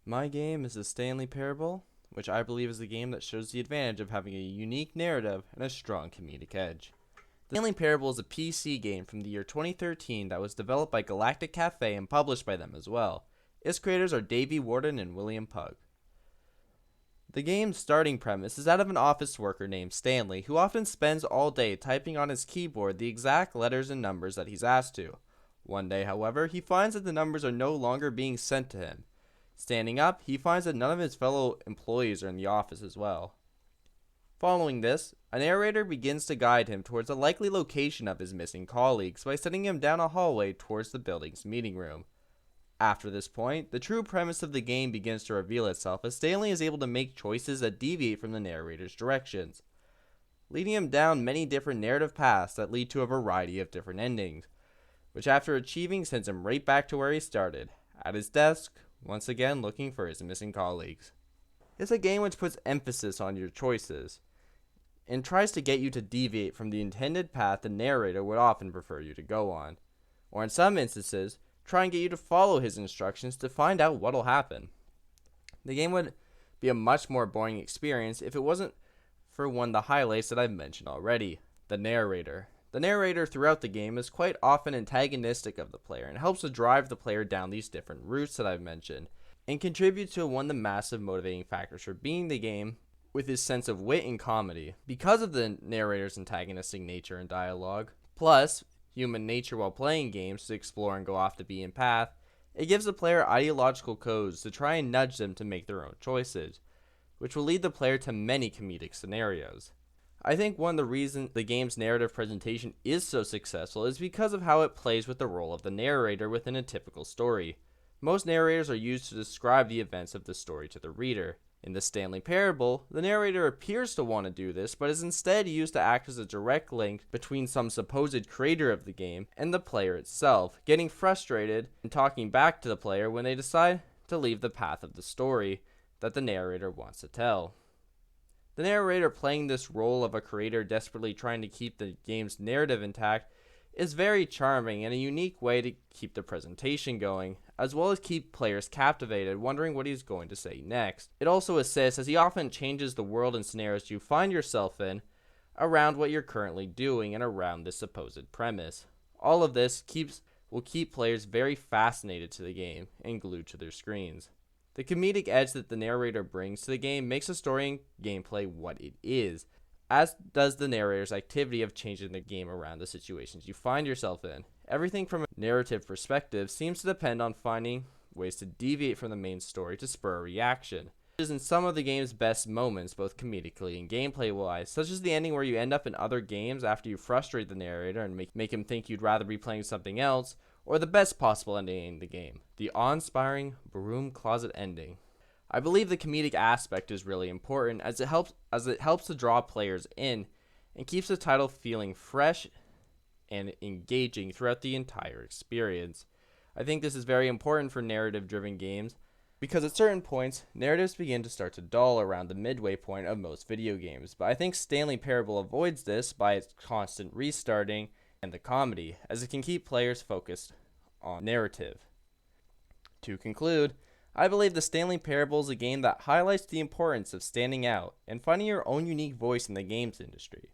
My game is the Stanley Parable, which I believe is the game that shows the advantage of having a unique narrative and a strong comedic edge. The Stanley Parable is a PC game from the year 2013 that was developed by Galactic Cafe and published by them as well. Its creators are Davey Warden and William Pugh. The game's starting premise is that of an office worker named Stanley who often spends all day typing on his keyboard the exact letters and numbers that he's asked to. One day, however, he finds that the numbers are no longer being sent to him. Standing up, he finds that none of his fellow employees are in the office as well. Following this, a narrator begins to guide him towards a likely location of his missing colleagues by sending him down a hallway towards the building's meeting room. After this point, the true premise of the game begins to reveal itself as Stanley is able to make choices that deviate from the narrator's directions, leading him down many different narrative paths that lead to a variety of different endings, which after achieving sends him right back to where he started, at his desk, once again looking for his missing colleagues. It's a game which puts emphasis on your choices, and tries to get you to deviate from the intended path the narrator would often prefer you to go on, or in some instances, try and get you to follow his instructions to find out what'll happen. The game would be a much more boring experience if it wasn't for one of the highlights that I've mentioned already, the narrator. The narrator throughout the game is quite often antagonistic of the player and helps to drive the player down these different routes that I've mentioned, and contributes to one of the massive motivating factors for beating the game with his sense of wit and comedy. Because of the narrator's antagonistic nature and dialogue, plus human nature while playing games to explore and go off the beaten path, it gives the player ideological codes to try and nudge them to make their own choices, which will lead the player to many comedic scenarios. I think one of the reasons the game's narrative presentation is so successful is because of how it plays with the role of the narrator within a typical story. Most narrators are used to describe the events of the story to the reader. In the Stanley Parable, the narrator appears to want to do this, but is instead used to act as a direct link between some supposed creator of the game and the player itself, getting frustrated and talking back to the player when they decide to leave the path of the story that the narrator wants to tell. The narrator playing this role of a creator desperately trying to keep the game's narrative intact is very charming and a unique way to keep the presentation going, as well as keep players captivated, wondering what he's going to say next. It also assists as he often changes the world and scenarios you find yourself in around what you're currently doing and around this supposed premise. All of this will keep players very fascinated to the game and glued to their screens. The comedic edge that the narrator brings to the game makes the story and gameplay what it is, as does the narrator's activity of changing the game around the situations you find yourself in. Everything from a narrative perspective seems to depend on finding ways to deviate from the main story to spur a reaction. It is in some of the game's best moments, both comedically and gameplay-wise, such as the ending where you end up in other games after you frustrate the narrator and make him think you'd rather be playing something else, or the best possible ending in the game, the awe-inspiring broom closet ending. I believe the comedic aspect is really important as it helps to draw players in and keeps the title feeling fresh and engaging throughout the entire experience. I think this is very important for narrative-driven games because at certain points, narratives begin to start to dull around the midway point of most video games, but I think Stanley Parable avoids this by its constant restarting and the comedy, as it can keep players focused on narrative. To conclude, I believe the Stanley Parable is a game that highlights the importance of standing out and finding your own unique voice in the games industry,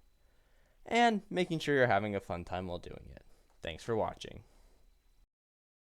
and making sure you're having a fun time while doing it. Thanks for watching.